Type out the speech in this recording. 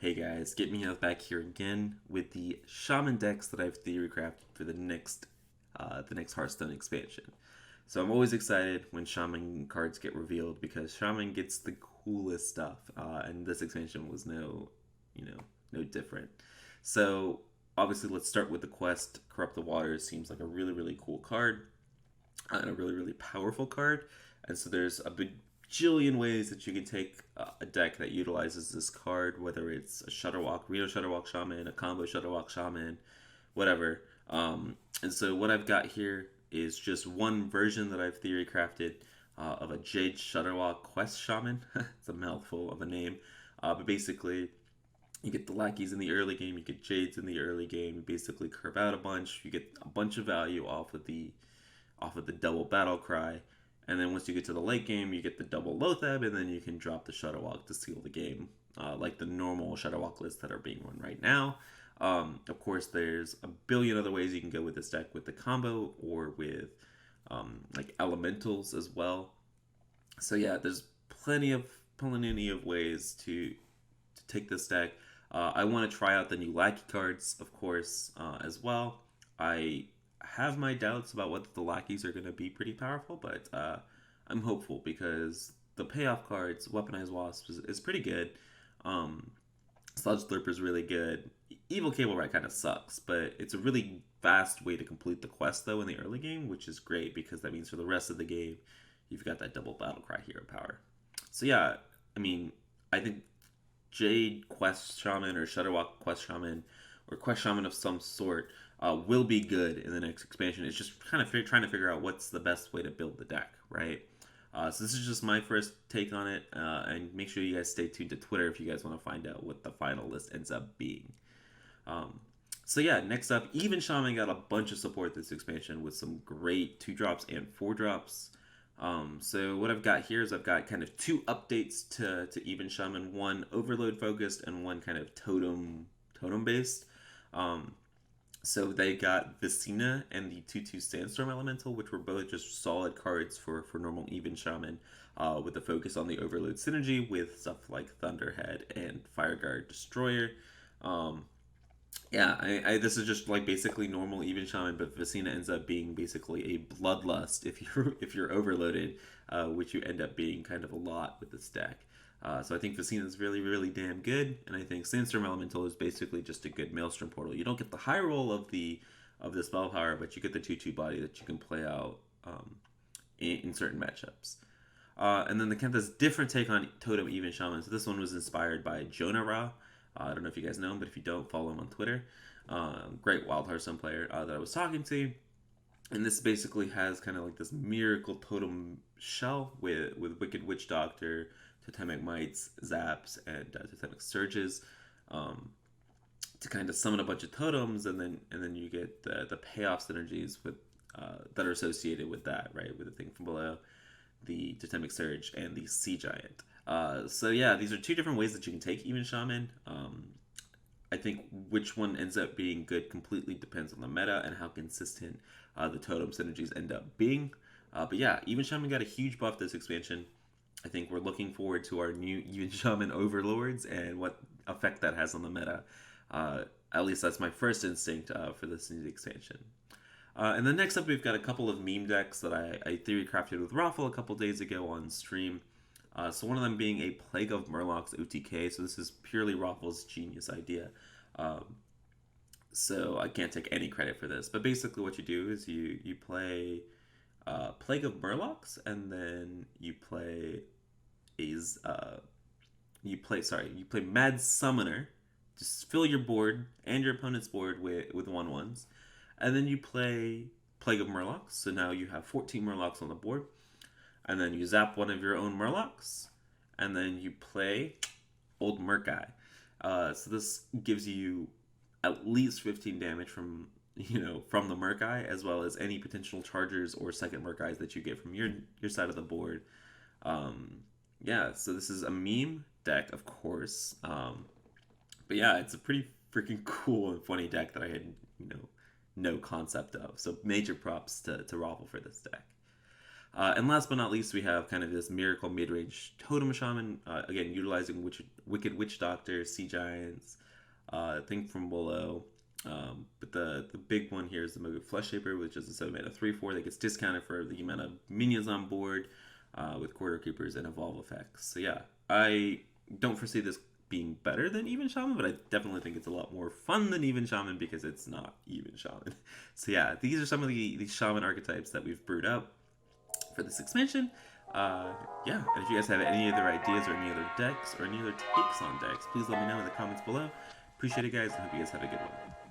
Hey guys, GetMeowth back here again with the Shaman decks that I've theorycrafted for the next Hearthstone expansion. So I'm always excited when Shaman cards get revealed because Shaman gets the coolest stuff, and this expansion was no different. So obviously, let's start with the quest. Corrupt the Waters seems like a really cool card and a really powerful card. And so there's a bajillion ways that you can take a deck that utilizes this card, whether it's a Shudderwalk, Reno Shudderwalk Shaman, a combo Shudderwalk Shaman, whatever. And so what I've got here is just one version that I've theory crafted of a Jade Shudderwalk Quest Shaman. It's a mouthful of a name, but basically you get the lackeys in the early game, you get Jades in the early game. You basically curve out a bunch. You get a bunch of value off of the double battle cry. And then once you get to the late game, you get the double Lothab, and then you can drop the Shudderwalk to seal the game, like the normal Shudderwalk lists that are being run right now. Of course, there's a billion other ways you can go with this deck with the combo or with like elementals as well. So yeah, there's plenty of ways to take this deck. I want to try out the new lackey cards, of course, as well. I have my doubts about whether the lackeys are going to be pretty powerful, but I'm hopeful because the payoff cards, Weaponized Wasp, is pretty good. Sludge Slurper is really good. Evil Cable Rat kind of sucks, but it's a really fast way to complete the quest, though, in the early game, which is great because that means for the rest of the game, you've got that double Battle Cry hero power. So, yeah, I mean, I think Jade Quest Shaman or Shudderwalk Quest Shaman or Quest Shaman of some sort will be good in the next expansion. It's just kind of trying to figure out what's the best way to build the deck, right? So this is just my first take on it, and make sure you guys stay tuned to Twitter if you guys want to find out what the final list ends up being. So yeah, next up, Even Shaman got a bunch of support this expansion with some great 2-drops and 4-drops. So what I've got here is I've got kind of two updates to Even Shaman, one overload focused and one kind of totem based. So they got Vicina and the 2/2 Sandstorm Elemental, which were both just solid cards for normal Even Shaman, with a focus on the overload synergy with stuff like Thunderhead and Fireguard Destroyer. Yeah, this is just like basically normal Even Shaman, but Vicina ends up being basically a bloodlust if you're overloaded, which you end up being kind of a lot with this deck. So I think Vicina is really damn good, and I think Sandstorm Elemental is basically just a good Maelstrom Portal. You don't get the high roll of the spell power, but you get the 2/2 body that you can play out in certain matchups. And then the kind of this different take on Totem Even Shaman. So this one was inspired by Jonahrah. I don't know if you guys know him, but if you don't, follow him on Twitter. Great Wild Hearthstone player that I was talking to. And this basically has kind of like this miracle totem shell with Wicked Witch Doctor, Totemic Mites, Zaps, and Totemic Surges, to kind of summon a bunch of totems, and then you get the payoff synergies with that are associated with that, right? With the thing from below, the Totemic Surge, and the Sea Giant. So yeah, these are two different ways that you can take Even Shaman. I think which one ends up being good completely depends on the meta and how consistent the totem synergies end up being. But yeah, Even Shaman got a huge buff this expansion. I think we're looking forward to our new Even Shaman Overlords and what effect that has on the meta. At least that's my first instinct for this new expansion. And then next up, we've got a couple of meme decks that I theory crafted with Roffle a couple days ago on stream. So one of them being a Plague of Murlocs OTK. So this is purely Roffle's genius idea. So I can't take any credit for this. But basically what you do is you play Plague of Murlocs, and then you play you play Mad Summoner. Just fill your board and your opponent's board with 1/1s. And then you play Plague of Murlocs. So now you have 14 Murlocs on the board. And then you zap one of your own Murlocs, and then you play Old Murkai. So this gives you at least 15 damage from the Murkai, as well as any potential chargers or second Murkais that you get from your side of the board. Yeah, so this is a meme deck, of course. But yeah, it's a pretty freaking cool and funny deck that I had no concept of. So major props to Roffle for this deck. And last but not least, we have kind of this miracle mid-range Totem Shaman. Again, utilizing Wicked Witch Doctor, Sea Giants, thing from below. But the big one here is the Mogu Flesh Shaper, which is a 7 mana 3/4 that gets discounted for the amount of minions on board with Corridor Keepers and Evolve effects. So yeah, I don't foresee this being better than Even Shaman, but I definitely think it's a lot more fun than Even Shaman because it's not Even Shaman. So yeah, these are some of the Shaman archetypes that we've brewed up for this expansion. Yeah, and if you guys have any other ideas or any other decks or any other takes on decks, please let me know in the comments below. Appreciate it, guys, and hope you guys have a good one.